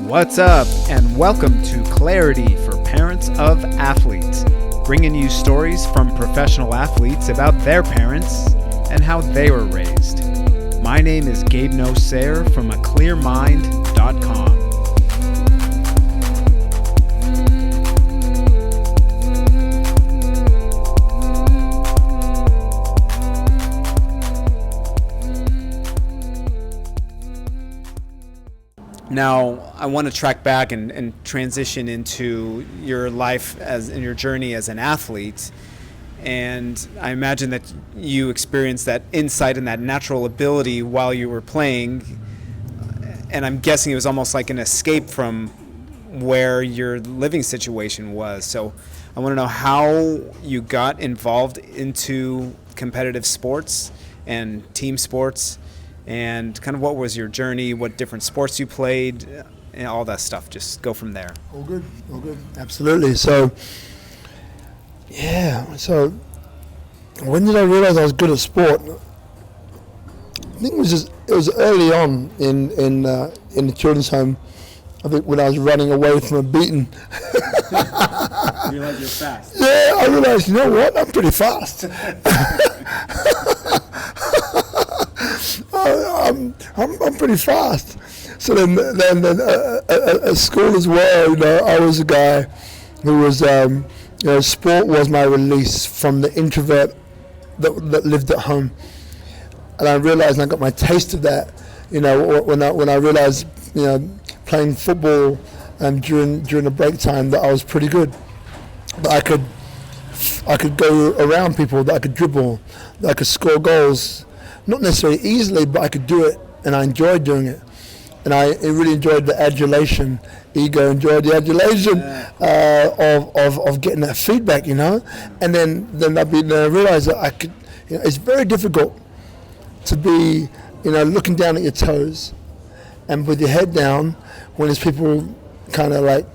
What's up, and welcome to Clarity for Parents of Athletes, bringing you stories from professional athletes about their parents and how they were raised. My name is Gabe Nosair from aclearmind.com. Now, I want to track back and transition into your life in your journey as an athlete. And I imagine that you experienced that insight and that natural ability while you were playing. And I'm guessing it was almost like an escape from where your living situation was. So I want to know how you got involved into competitive sports and team sports. And kind of what was your journey, what different sports you played, and all that stuff. Just go from there. All good, absolutely. So when did I realize I was good at sport? I think it was early on in the children's home. I think when I was running away from a beating. You realized you're fast. Yeah, I realized, you know what, I'm pretty fast. I'm pretty fast. So then at school as well, you know, I was a guy who was, sport was my release from the introvert that lived at home. And I realized, and I got my taste of that, you know, when I realized, you know, playing football during the break time, that I was pretty good. That I could go around people, that I could dribble, that I could score goals. Not necessarily easily, but I could do it, and I enjoyed doing it. And I really enjoyed the adulation. Ego enjoyed the adulation of getting that feedback, you know. And then I realized that I could. You know, it's very difficult to be, you know, looking down at your toes, and with your head down when there's people kind of like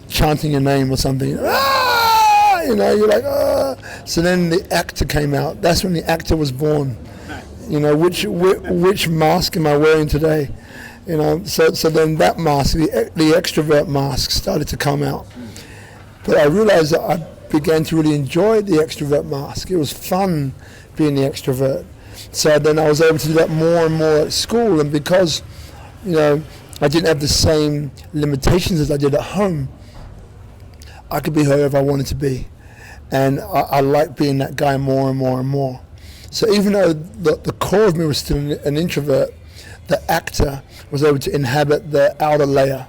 chanting your name or something. Ah! You know, you're like, ah. So then the actor came out. That's when the actor was born. You know, which mask am I wearing today? You know, so then that mask, the extrovert mask, started to come out. But I realized that I began to really enjoy the extrovert mask. It was fun being the extrovert. So then I was able to do that more and more at school. And because, you know, I didn't have the same limitations as I did at home, I could be whoever I wanted to be. And I like being that guy more and more and more. So even though the core of me was still an introvert, the actor was able to inhabit the outer layer.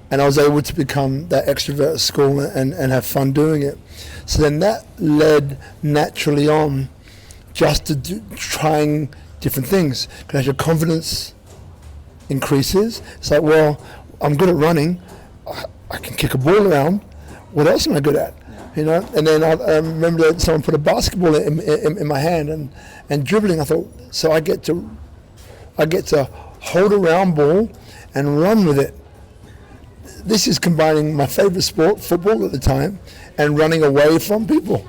And I was able to become that extrovert at school and have fun doing it. So then that led naturally on just to trying different things. Because as your confidence increases, it's like, well, I'm good at running. I can kick a ball around. What else am I good at? You know, and then I remember that someone put a basketball in my hand and dribbling. I thought, so I get to hold a round ball and run with it. This is combining my favorite sport, football at the time, and running away from people.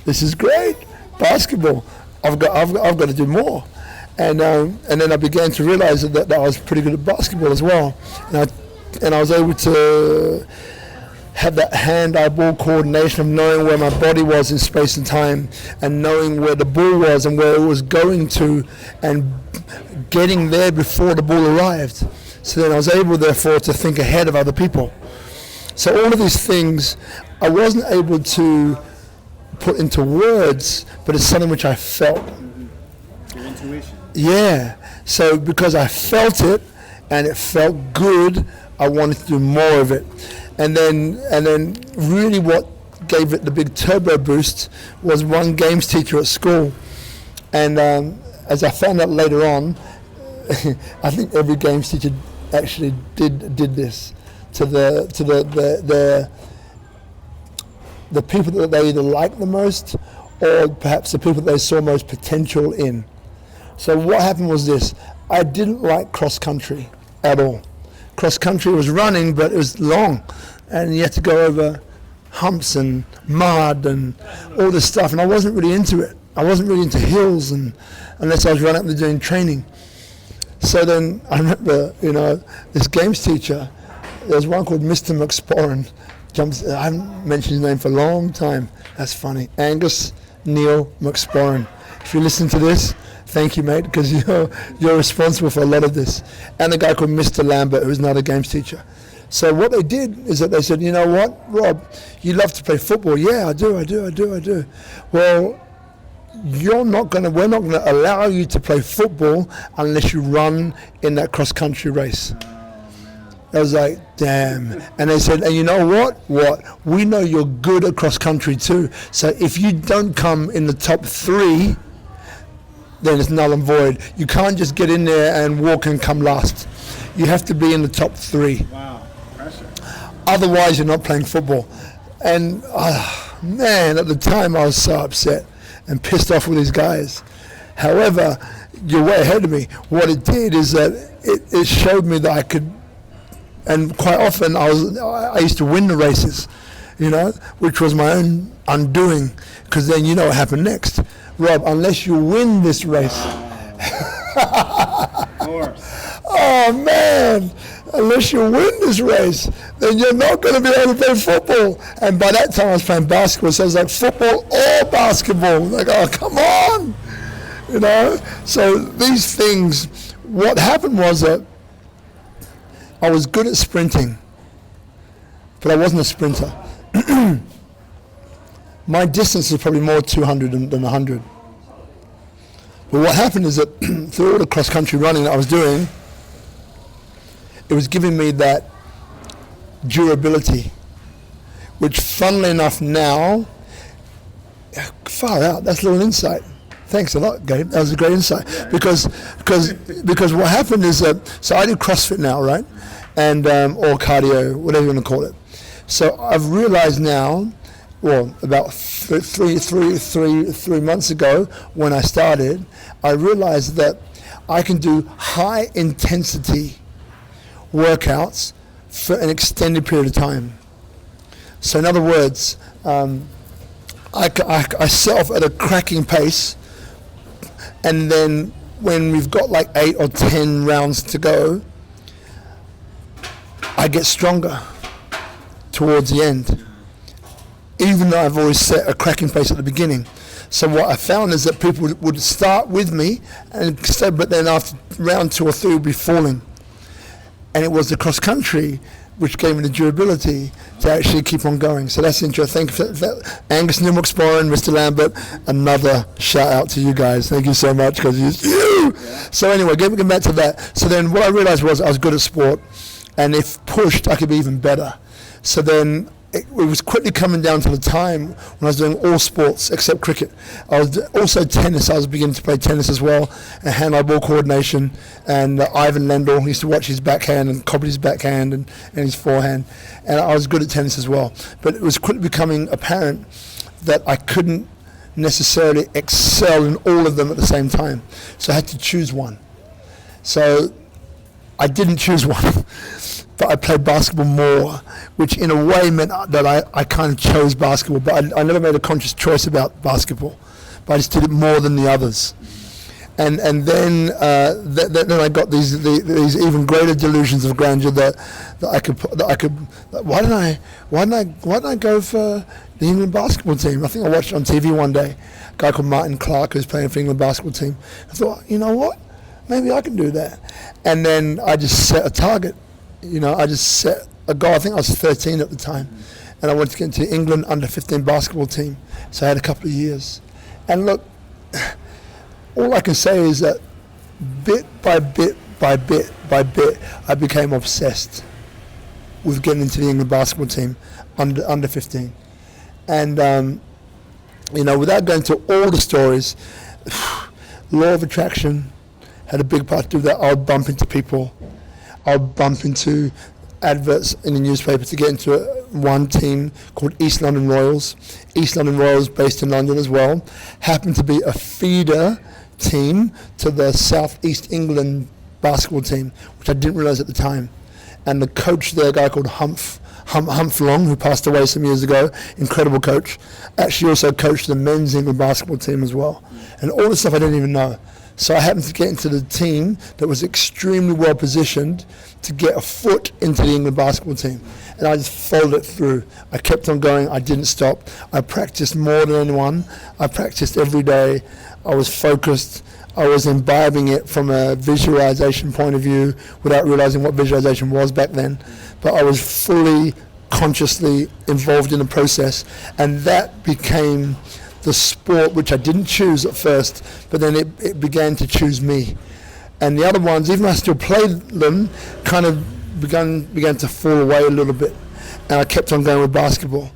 This is great, basketball. I've got to do more, and then I began to realize that I was pretty good at basketball as well, and I was able to have that hand-eye-ball coordination of knowing where my body was in space and time, and knowing where the ball was and where it was going to, and getting there before the ball arrived. So then I was able, therefore, to think ahead of other people. So all of these things I wasn't able to put into words, but it's something which I felt. Your intuition. Yeah. So because I felt it, and it felt good, I wanted to do more of it. And then really what gave it the big turbo boost was one games teacher at school. And as I found out later on, I think every games teacher actually did this to the people that they either liked the most, or perhaps the people that they saw most potential in. So what happened was this: I didn't like cross country at all. Cross country was running, but it was long, and you had to go over humps and mud and all this stuff, and I wasn't really into it. I wasn't really into hills, and unless I was running up there doing training. So then I remember, this games teacher, there was one called Mr. McSporran. I haven't mentioned his name for a long time. That's funny. Angus Neil McSporran. If you listen to this, thank you, mate, because you're responsible for a lot of this. And a guy called Mr. Lambert, who's another games teacher. So what they did is that they said, you know what, Rob, you love to play football. Yeah, I do. Well, we're not going to allow you to play football unless you run in that cross-country race. I was like, damn. And they said, and you know what? We know you're good at cross-country too. So if you don't come in the top 3, then it's null and void. You can't just get in there and walk and come last. You have to be in the top 3. Wow, pressure. Otherwise, you're not playing football. And man, at the time I was so upset and pissed off with these guys. However, you're way ahead of me. What it did is that it showed me that I could, and quite often I used to win the races, which was my own undoing, because then you know what happened next. Rob, unless you win this race. Of course. Oh man, unless you win this race, then you're not going to be able to play football. And by that time I was playing basketball, so it was like football or basketball. Like, oh, come on. So these things, what happened was that I was good at sprinting, but I wasn't a sprinter. My distance was probably more 200 than 100. But what happened is that through all the cross-country running that I was doing, it was giving me that durability, which funnily enough now, far out, that's a little insight. Thanks a lot, Gabe. That was a great insight. Because what happened is that, so I do CrossFit now, right? And or cardio, whatever you want to call it. So I've realized now, well, about three months ago when I started, I realized that I can do high intensity workouts for an extended period of time. So in other words, I set off at a cracking pace, and then when we've got like 8 or 10 rounds to go, I get stronger towards the end, even though I've always set a cracking pace at the beginning. So what I found is that people would start with me, but then after round 2 or 3 would be falling. And it was the cross country which gave me the durability to actually keep on going. So that's interesting. Thank you for that. Angus Neil McSporran, Mr. Lambert, another shout out to you guys. Thank you so much, because you. So anyway, getting back to that. So then what I realized was I was good at sport, and if pushed, I could be even better. So then it was quickly coming down to the time when I was doing all sports except cricket. I was also tennis. I was beginning to play tennis as well, and hand-eye ball coordination. And Ivan Lendl used to watch his backhand and copy his backhand and his forehand. And I was good at tennis as well. But it was quickly becoming apparent that I couldn't necessarily excel in all of them at the same time. So I had to choose one. So I didn't choose one. But I played basketball more, which in a way meant that I kind of chose basketball, but I never made a conscious choice about basketball, but I just did it more than the others. And then I got these even greater delusions of grandeur that I could why didn't I go for the England basketball team? I think I watched it on TV one day, a guy called Martin Clark who's playing for the England basketball team. I thought, you know what, maybe I can do that. And then I just set a target. I just set a goal. I think I was 13 at the time, and I wanted to get into the England under-15 basketball team. So I had a couple of years. And look, all I can say is that bit by bit, I became obsessed with getting into the England basketball team under 15. And, without going into all the stories, law of attraction had a big part to do with that. I would bump into people. I'll bump into adverts in the newspaper to get into one team called East London Royals. East London Royals, based in London as well, happened to be a feeder team to the South East England basketball team, which I didn't realise at the time. And the coach there, a guy called Humph Long, who passed away some years ago, incredible coach, actually also coached the men's England basketball team as well. And all this stuff I didn't even know. So I happened to get into the team that was extremely well positioned to get a foot into the England basketball team. And I just followed it through. I kept on going. I didn't stop. I practiced more than anyone. I practiced every day. I was focused. I was imbibing it from a visualization point of view without realizing what visualization was back then. But I was fully, consciously involved in the process. And that became the sport which I didn't choose at first, but then it began to choose me. And the other ones, even though I still played them, kind of began to fall away a little bit. And I kept on going with basketball.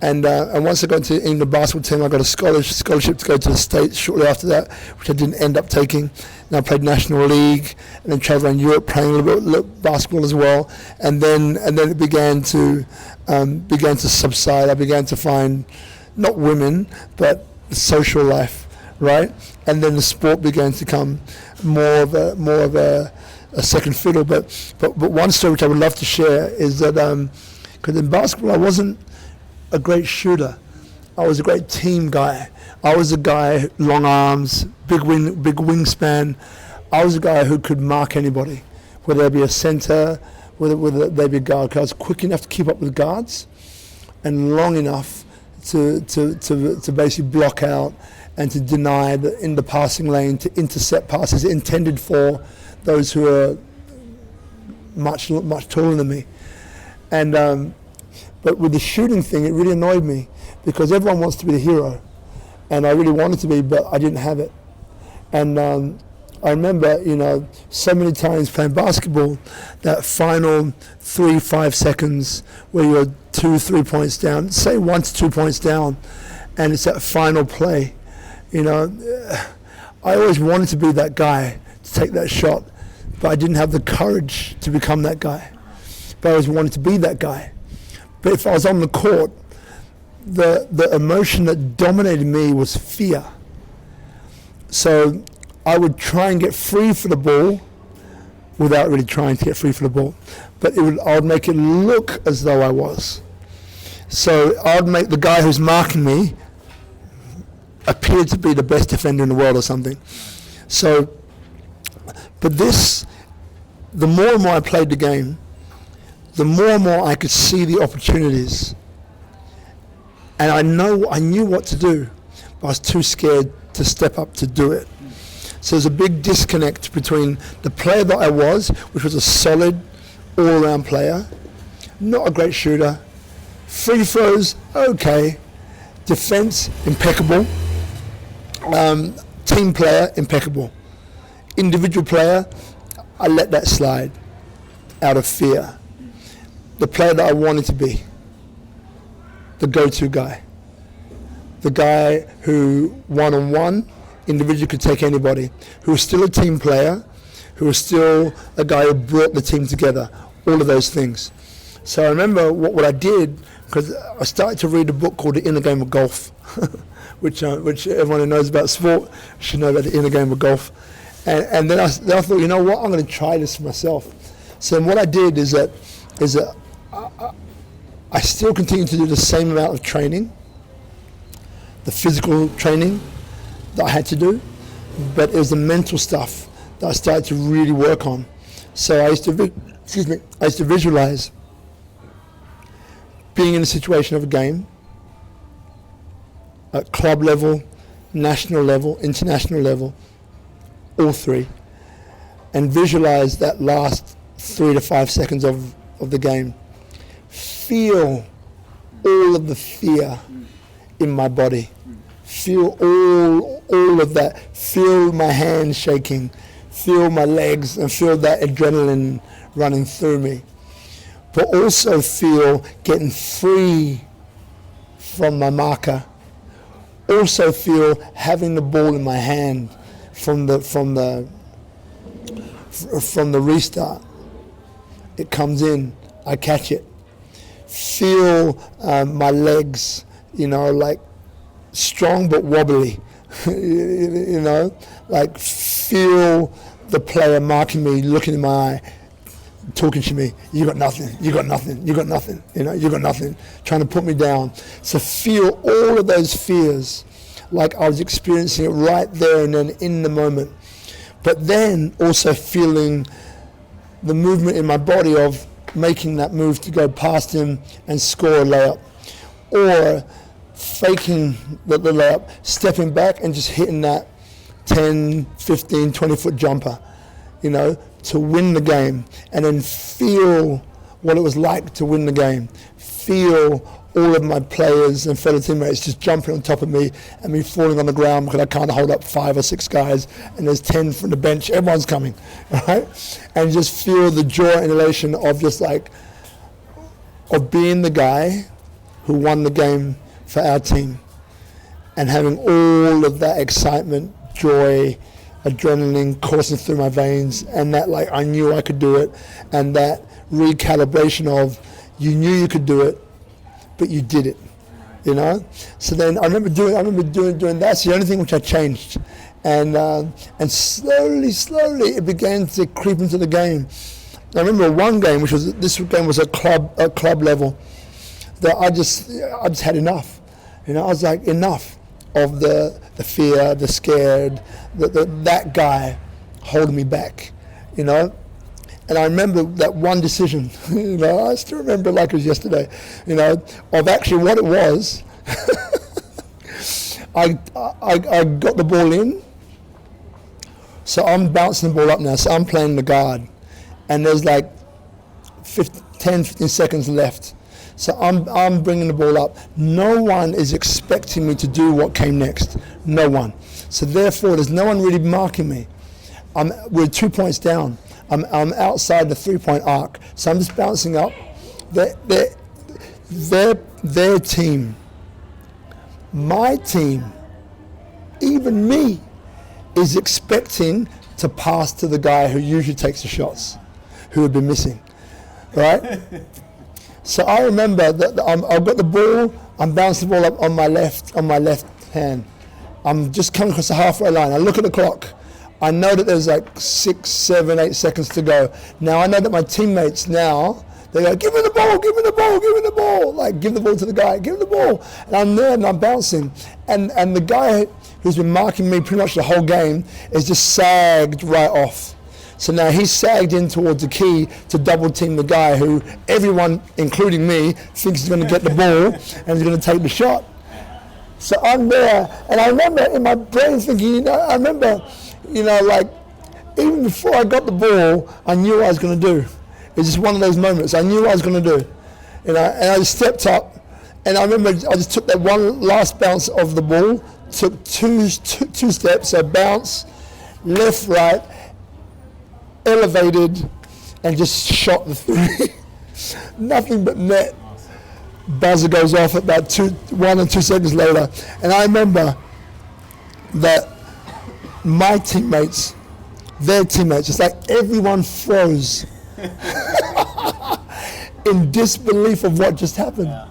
And once I got into the England basketball team, I got a scholarship to go to the States shortly after that, which I didn't end up taking. And I played National League, and then traveled around Europe playing a little bit basketball as well. And then it began to subside. I began to find not women, but social life, right? And then the sport began to come more of a second fiddle. But one story which I would love to share is that because in basketball I wasn't a great shooter, I was a great team guy. I was a guy, long arms, big wingspan. I was a guy who could mark anybody, whether they be a center, whether they be a guard. 'Cause I was quick enough to keep up with guards, and long enough to basically block out and to deny in the passing lane, to intercept passes intended for those who are much taller than me. And but with the shooting thing, it really annoyed me because everyone wants to be the hero, and I really wanted to be, but I didn't have it. And I remember, so many times playing basketball, that final 3-5 seconds where you're 2-3 points down, say 1 to 2 points down, and it's that final play. I always wanted to be that guy to take that shot, but I didn't have the courage to become that guy. But I always wanted to be that guy. But if I was on the court, the emotion that dominated me was fear. So I would try and get free for the ball without really trying to get free for the ball. But I would make it look as though I was. So I'd make the guy who's marking me appear to be the best defender in the world or something. So, but the more and more I played the game, the more and more I could see the opportunities. And I knew what to do, but I was too scared to step up to do it. So there's a big disconnect between the player that I was, which was a solid, all-around player, not a great shooter, free throws, okay, defense, impeccable, team player, impeccable. Individual player, I let that slide out of fear. The player that I wanted to be, the go-to guy, the guy who one-on-one, individually could take anybody, who was still a team player, who was still a guy who brought the team together, all of those things. So I remember what I did, because I started to read a book called The Inner Game of Golf, which everyone who knows about sport should know about the inner game of golf. And then I thought, you know what, I'm going to try this for myself. So what I did is that I still continue to do the same amount of training, the physical training that I had to do, but it was the mental stuff that I started to really work on. So I used to visualize being in a situation of a game at club level, national level, international level, all three, and visualize that last 3 to 5 seconds of the game. Feel all of the fear in my body. Feel all of that. Feel my hands shaking. Feel my legs and feel that adrenaline running through me. But also feel getting free from my marker. Also feel having the ball in my hand from the restart. It comes in, I catch it. Feel my legs, like strong but wobbly, like feel the player marking me, looking in my eye, talking to me, you got nothing, you got nothing, you got nothing, you got nothing, trying to put me down. So feel all of those fears like I was experiencing it right there and then in the moment. but then also feeling the movement in my body of making that move to go past him and score a layup, or faking the layup, stepping back and just hitting that 10, 15, 20-foot jumper, to win the game, and then feel what it was like to win the game. Feel all of my players and fellow teammates just jumping on top of me and me falling on the ground because I can't hold up 5 or 6 guys and there's 10 from the bench. Everyone's coming, right? And just feel the joy and elation of just of being the guy who won the game for our team, and having all of that excitement, joy, adrenaline coursing through my veins, and that I knew I could do it, and that recalibration of you knew you could do it, but you did it, So then I remember doing that. That's the only thing which I changed, and slowly it began to creep into the game. I remember one game, this game was a club level, that I just had enough. I was like, enough of the fear, the scared, that guy holding me back, And I remember that one decision, I still remember like it was yesterday, of actually what it was. I got the ball in, so I'm bouncing the ball up now, so I'm playing the guard, and there's 10, 15 seconds left. So I'm bringing the ball up. No one is expecting me to do what came next. No one. So therefore, there's no one really marking me. We're 2 points down. I'm outside the 3-point arc. So I'm just bouncing up. Their team, my team, even me, is expecting to pass to the guy who usually takes the shots, who had been missing, right? So I remember that I've got the ball, I'm bouncing the ball up on my left hand. I'm just coming across the halfway line. I look at the clock. I know that there's 6, 7, 8 seconds to go. Now I know that my teammates now, they go, give me the ball, give me the ball, give me the ball. Give the ball to the guy, give him the ball. And I'm there and I'm bouncing. And the guy who's been marking me pretty much the whole game is just sagged right off. So now he's sagged in towards the key to double team the guy who everyone, including me, thinks is going to get the ball and is going to take the shot. So I'm there, and I remember in my brain thinking, even before I got the ball, I knew what I was going to do. It's just one of those moments. I knew what I was going to do, and I just stepped up, and I remember I just took that one last bounce of the ball, took two steps, so bounce, left, right, elevated, and just shot the three. Nothing but net. Buzzer goes off about 1 or 2 seconds later, and I remember that my teammates, their teammates, it's like everyone froze in disbelief of what just happened. Yeah.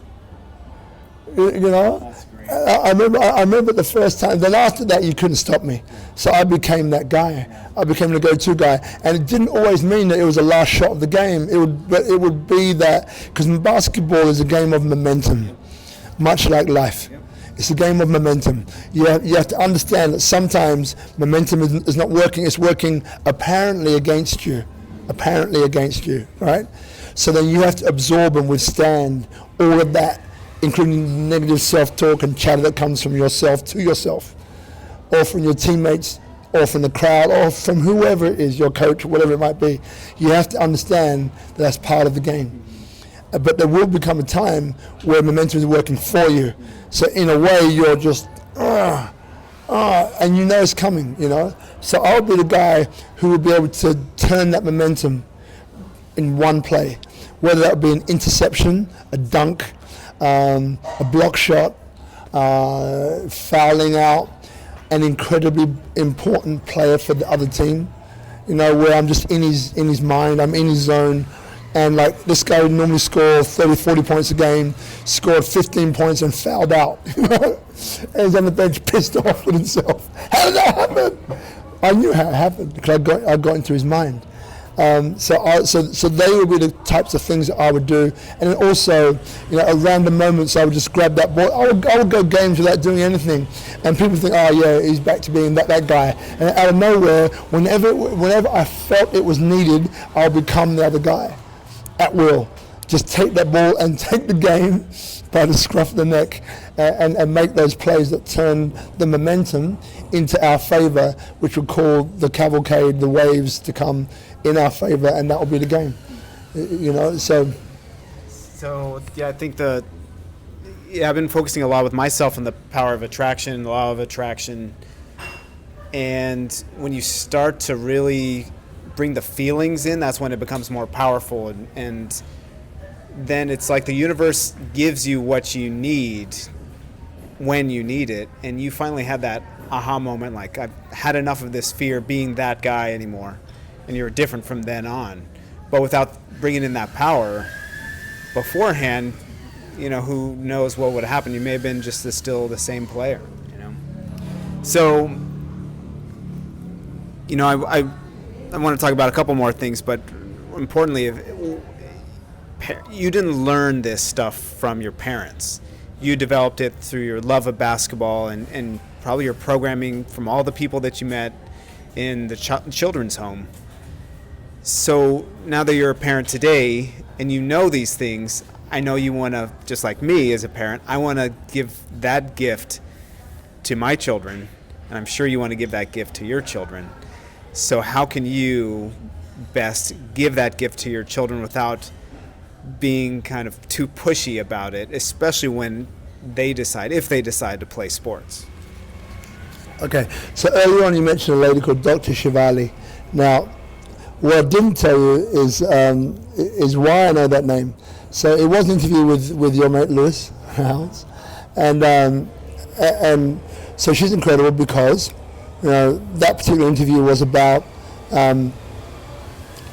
That's great. I remember the first time. Then after that, you couldn't stop me. So I became that guy. I became the go-to guy, and it didn't always mean that it was the last shot of the game. It would be that, because basketball is a game of momentum, much like life. It's a game of momentum. You have to understand that sometimes momentum is not working. It's working apparently against you, right? So then you have to absorb and withstand all of that, including negative self-talk and chatter that comes from yourself to yourself, or from your teammates, or from the crowd, or from whoever it is, your coach, whatever it might be. You have to understand that that's part of the game. But there will become a time where momentum is working for you. So in a way, you're just, and you know it's coming, So I'll be the guy who will be able to turn that momentum in one play, whether that be an interception, a dunk, a block shot, fouling out, an incredibly important player for the other team, where I'm just in his mind, I'm in his zone, and this guy would normally score 30, 40 points a game, scored 15 points and fouled out, and he's on the bench pissed off with himself. How did that happen? I knew how it happened because I got into his mind. So they would be the types of things that I would do. And then also, at random moments, I would just grab that ball. I would go games without doing anything. And people think, oh yeah, he's back to being that guy. And out of nowhere, whenever I felt it was needed, I'll become the other guy at will. Just take that ball and take the game by the scruff of the neck and make those plays that turn the momentum into our favor, which will call the cavalcade, the waves to come in our favor, and that will be the game. So yeah, I think I've been focusing a lot with myself on the power of attraction, the law of attraction. And when you start to really bring the feelings in, that's when it becomes more powerful. And then it's like the universe gives you what you need when you need it. And you finally had that aha moment, like, I've had enough of this fear being that guy anymore. And you're different from then on. But without bringing in that power beforehand, who knows what would happen. You may have been just still the same player, So, I want to talk about a couple more things, but importantly, you didn't learn this stuff from your parents. You developed it through your love of basketball and probably your programming from all the people that you met in the children's home. So now that you're a parent today and you know these things, I know you want to, just like me as a parent, I want to give that gift to my children, and I'm sure you want to give that gift to your children. So how can you best give that gift to your children without being kind of too pushy about it, especially when if they decide to play sports? Okay, so earlier on you mentioned a lady called Dr. Shivali. Now, what I didn't tell you is why I know that name. So it was an interview with your mate Lewis Howells, and so she's incredible because that particular interview was about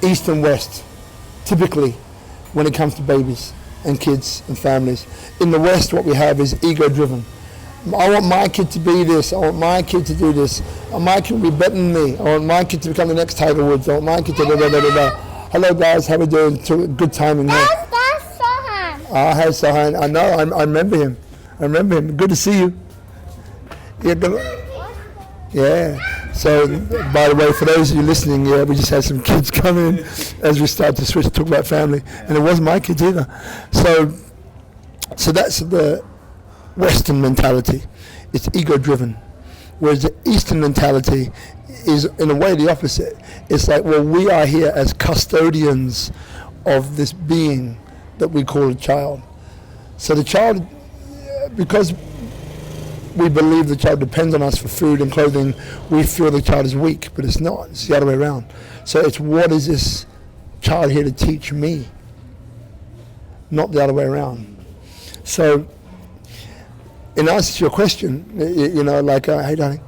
East and West, typically when it comes to babies and kids and families. In the West, what we have is ego-driven. I want my kid to be this. I want my kid to do this. My kid will be better than me. I want my kid to become the next Tiger Woods. I want my kid to da. Hello guys, how we doing? Good timing here. That's Sohan. Hey Sohan, I know. I remember him. Good to see you. Yeah. So, by the way, for those of you listening, we just had some kids come in as we started to switch to talk about family, and it wasn't my kids either. So that's the Western mentality. It's ego-driven, whereas the Eastern mentality is, in a way, the opposite. It's like, well, we are here as custodians of this being that we call a child. So the child, because we believe the child depends on us for food and clothing, we feel the child is weak, but it's not. It's the other way around. So it's, what is this child here to teach me? Not the other way around. So in answer to your question, hey darling,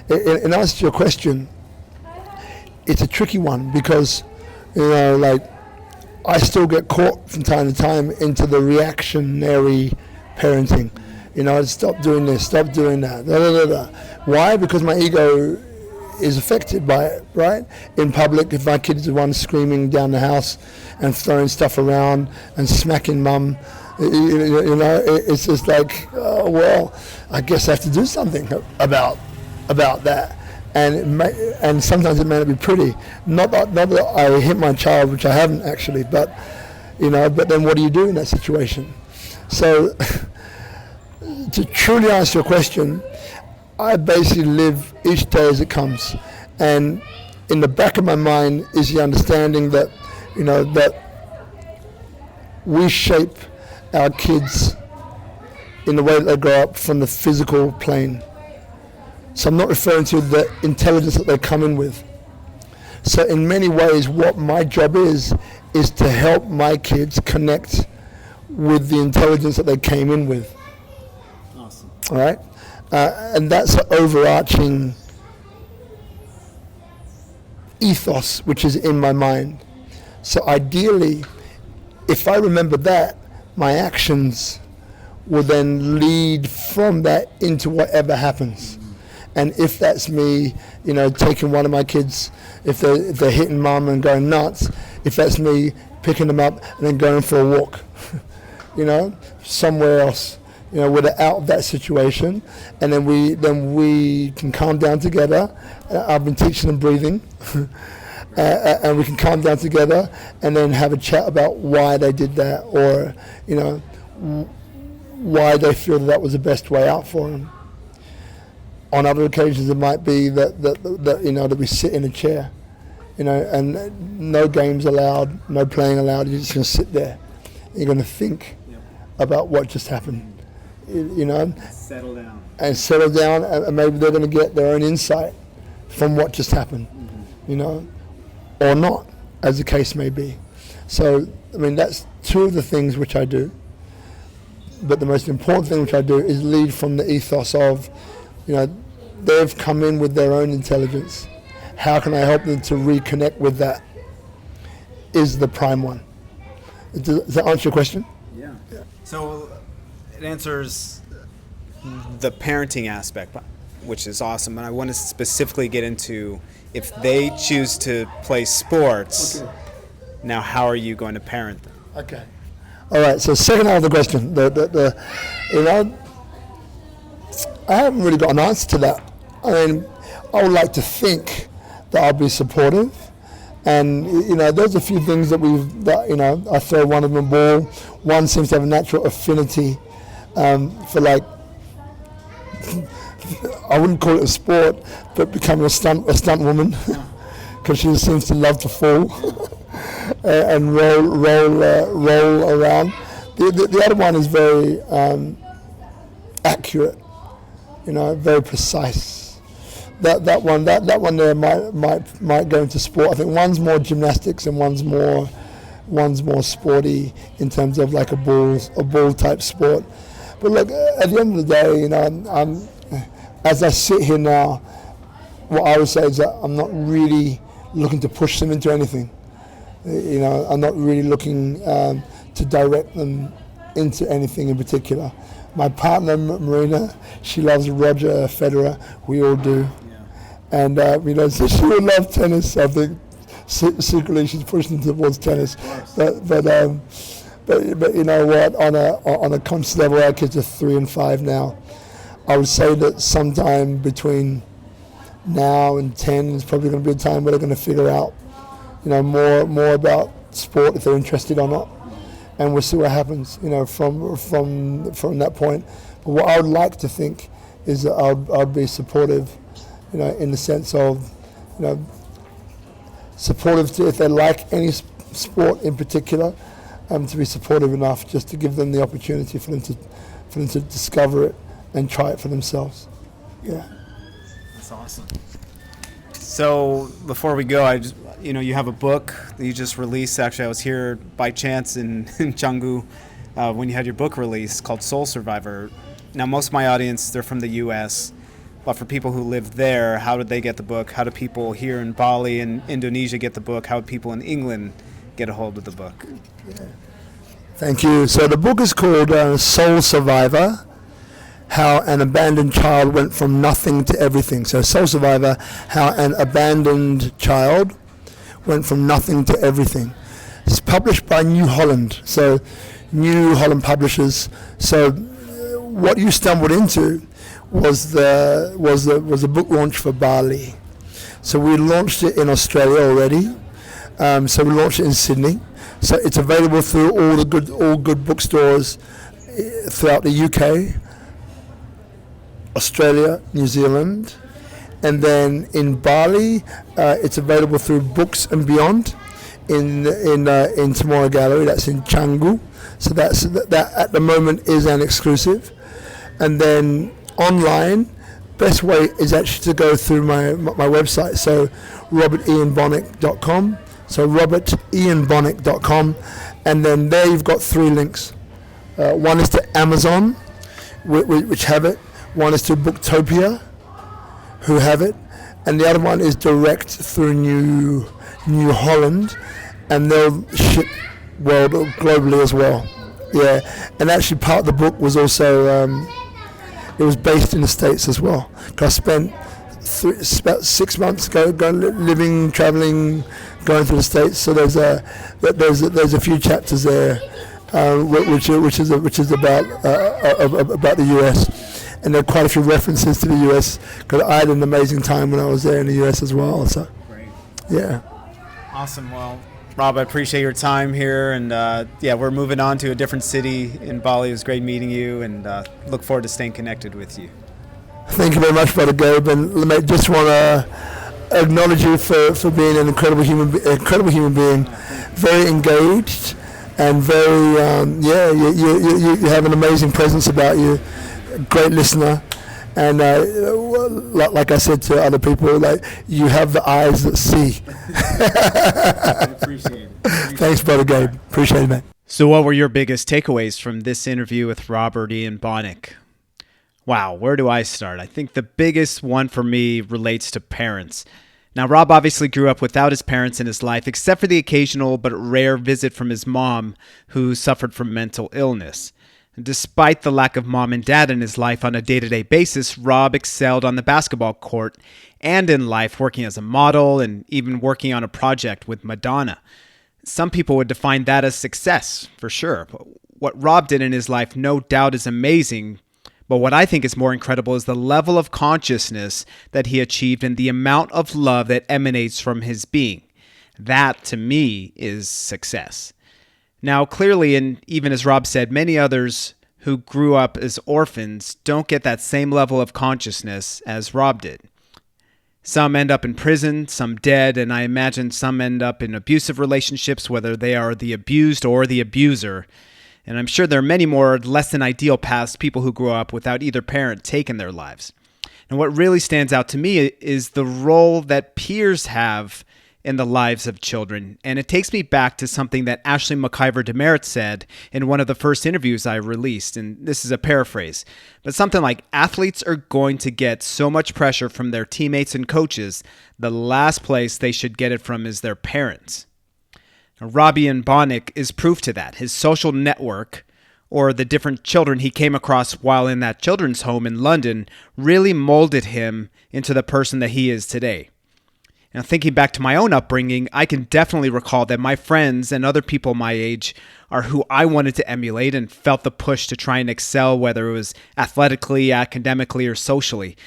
in answer to your question, it's a tricky one because, I still get caught from time to time into the reactionary parenting. Stop doing this, stop doing that. Why? Because my ego is affected by it, right? In public, if my kid is the one screaming down the house and throwing stuff around and smacking mum, it's just like, oh, well, I guess I have to do something about that. And sometimes it may not be pretty. Not that I hit my child, which I haven't actually, but then what do you do in that situation? So to truly answer your question, I basically live each day as it comes. And in the back of my mind is the understanding that, that we shape our kids in the way that they grow up from the physical plane. So I'm not referring to the intelligence that they come in with. So in many ways, what my job is to help my kids connect with the intelligence that they came in with. Awesome. All right? And that's an overarching ethos which is in my mind. So ideally, if I remember that, my actions will then lead from that into whatever happens. And if that's me, taking one of my kids, if they're hitting mum and going nuts, if that's me picking them up and then going for a walk, somewhere else, where they're out of that situation, and then we can calm down together. I've been teaching them breathing, and we can calm down together and then have a chat about why they did that, or why they feel that was the best way out for them. On other occasions, it might be that we sit in a chair, and no games allowed, no playing allowed. You're just going to sit there. You're going to think about what just happened, Settle down. And settle down, and maybe they're going to get their own insight from what just happened, or not, as the case may be. So, that's two of the things which I do. But the most important thing which I do is lead from the ethos of, they've come in with their own intelligence. How can I help them to reconnect with that? Is the prime one. Does that answer your question? Yeah. So it answers the parenting aspect, which is awesome. And I want to specifically get into, if they choose to play sports, now how are you going to parent them? Okay. All right. So second half of the question, I haven't really got an answer to that. I would like to think that I'll be supportive. And, there's a few things that I throw one of them a ball. One seems to have a natural affinity for, like, I wouldn't call it a sport, but becoming a stunt woman, because she seems to love to fall and roll around. The other one is very accurate, very precise. That one there might go into sport. I think one's more gymnastics and one's more sporty in terms of like a ball type sport. But look, at the end of the day, as I sit here now, what I would say is that I'm not really looking to push them into anything. I'm not really looking to direct them into anything in particular. My partner, Marina, she loves Roger Federer. We all do. And, so she would love tennis. I think secretly she's pushing towards tennis. But you know what? On a conscious level, our kids are 3 and 5 now. I would say that sometime between now and 10 is probably going to be a time where they're going to figure out, more about sport, if they're interested or not. And we'll see what happens, from that point. But what I would like to think is that I'd be supportive, in the sense of, supportive to, if they like any sport in particular, to be supportive enough just to give them the opportunity for them to discover it and try it for themselves. Yeah. That's awesome. So before we go, you have a book that you just released. Actually, I was here by chance in Canggu when you had your book release called Soul Survivor. Now, most of my audience, they're from the U.S., but for people who live there, how did they get the book? How do people here in Bali and Indonesia get the book? How do people in England get a hold of the book? Yeah. Thank you. So the book is called Soul Survivor, How an Abandoned Child Went from Nothing to Everything. So Soul Survivor, How an Abandoned Child Went from Nothing to Everything. It's published by New Holland. So New Holland Publishers. So what you stumbled into was the book launch for Bali. So we launched it in Australia already. So we launched it in Sydney. So it's available through all good bookstores throughout the UK, Australia, New Zealand, and then in Bali, it's available through Books and Beyond in Tomorrow Gallery. That's in Canggu. So that at the moment is an exclusive. And then online, best way is actually to go through my website. So robertianbonnick.com. So robertianbonnick.com, and then there you've got 3 links. One is to Amazon, which have it. One is to Booktopia, who have it, and the other one is direct through New Holland, and they'll ship globally as well. Yeah, and actually part of the book was also it was based in the States as well. 'Cause I spent about 6 months living, traveling, going to the States. So there's a few chapters there, which is about the US, and there are quite a few references to the US because I had an amazing time when I was there in the US as well. So, Great. Yeah. Awesome. Well, Rob, I appreciate your time here, and we're moving on to a different city in Bali. It was great meeting you, and look forward to staying connected with you. Thank you very much, Brother Gabe, and I just want to acknowledge you for being an incredible human being, very engaged, and very you have an amazing presence about you, great listener. And like I said to other people, like you have the eyes that see. I appreciate it. Thanks, Brother Gabe. Appreciate it, man. So what were your biggest takeaways from this interview with Robert Ian Bonnick? Wow, where do I start? I think the biggest one for me relates to parents. Now, Rob obviously grew up without his parents in his life, except for the occasional but rare visit from his mom, who suffered from mental illness. Despite the lack of mom and dad in his life on a day-to-day basis, Rob excelled on the basketball court and in life, working as a model and even working on a project with Madonna. Some people would define that as success, for sure. But what Rob did in his life, no doubt, is amazing. But what I think is more incredible is the level of consciousness that he achieved and the amount of love that emanates from his being. That, to me, is success. Now, clearly, and even as Rob said, many others who grew up as orphans don't get that same level of consciousness as Rob did. Some end up in prison, some dead, and I imagine some end up in abusive relationships, whether they are the abused or the abuser. And I'm sure there are many more less than ideal paths people who grew up without either parent taking their lives. And what really stands out to me is the role that peers have in the lives of children. And it takes me back to something that Ashley McIver Demerit said in one of the first interviews I released, and this is a paraphrase, but something like, athletes are going to get so much pressure from their teammates and coaches, the last place they should get it from is their parents. Rob Ian Bonnick is proof to that. His social network, or the different children he came across while in that children's home in London, really molded him into the person that he is today. Now, thinking back to my own upbringing, I can definitely recall that my friends and other people my age are who I wanted to emulate and felt the push to try and excel, whether it was athletically, academically, or socially.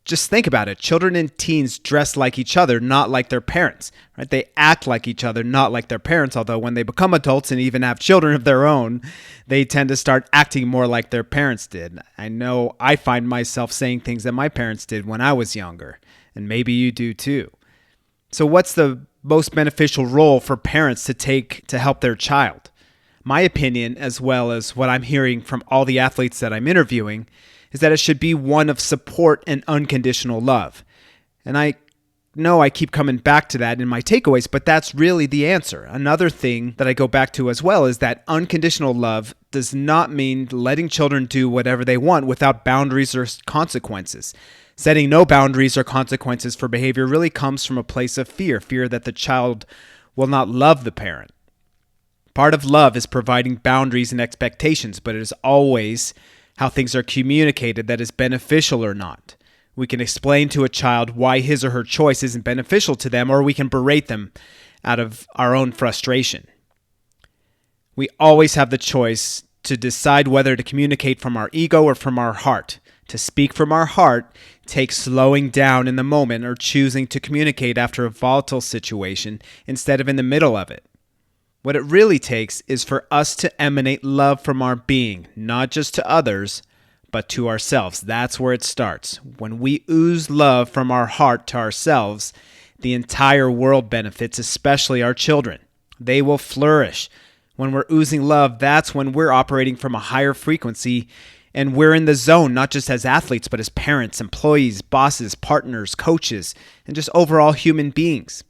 Just think about it. Children and teens dress like each other, not like their parents. Right? They act like each other, not like their parents, although when they become adults and even have children of their own, they tend to start acting more like their parents did. I know I find myself saying things that my parents did when I was younger, and maybe you do too. So what's the most beneficial role for parents to take to help their child? My opinion, as well as what I'm hearing from all the athletes that I'm interviewing, is that it should be one of support and unconditional love. And I know I keep coming back to that in my takeaways, but that's really the answer. Another thing that I go back to as well is that unconditional love does not mean letting children do whatever they want without boundaries or consequences. Setting no boundaries or consequences for behavior really comes from a place of fear that the child will not love the parent. Part of love is providing boundaries and expectations, but it is always how things are communicated that is beneficial or not. We can explain to a child why his or her choice isn't beneficial to them, or we can berate them out of our own frustration. We always have the choice to decide whether to communicate from our ego or from our heart. To speak from our heart takes slowing down in the moment or choosing to communicate after a volatile situation instead of in the middle of it. What it really takes is for us to emanate love from our being, not just to others, but to ourselves. That's where it starts. When we ooze love from our heart to ourselves, the entire world benefits, especially our children. They will flourish. When we're oozing love, that's when we're operating from a higher frequency, and we're in the zone, not just as athletes, but as parents, employees, bosses, partners, coaches, and just overall human beings.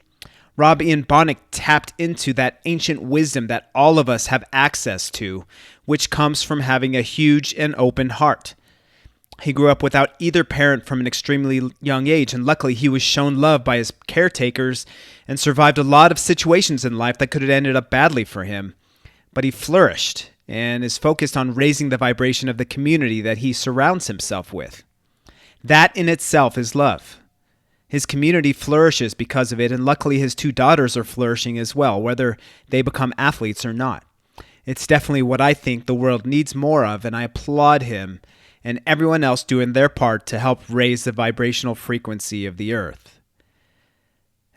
Rob Ian Bonnick tapped into that ancient wisdom that all of us have access to, which comes from having a huge and open heart. He grew up without either parent from an extremely young age, and luckily he was shown love by his caretakers and survived a lot of situations in life that could have ended up badly for him. But he flourished and is focused on raising the vibration of the community that he surrounds himself with. That in itself is love. His community flourishes because of it, and luckily his 2 daughters are flourishing as well, whether they become athletes or not. It's definitely what I think the world needs more of, and I applaud him and everyone else doing their part to help raise the vibrational frequency of the earth.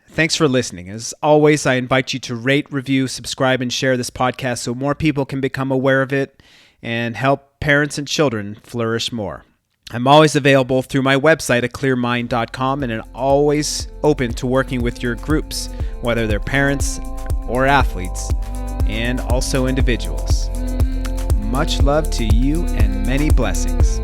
Thanks for listening. As always, I invite you to rate, review, subscribe, and share this podcast so more people can become aware of it and help parents and children flourish more. I'm always available through my website at clearmind.com, and I'm always open to working with your groups, whether they're parents or athletes, and also individuals. Much love to you and many blessings.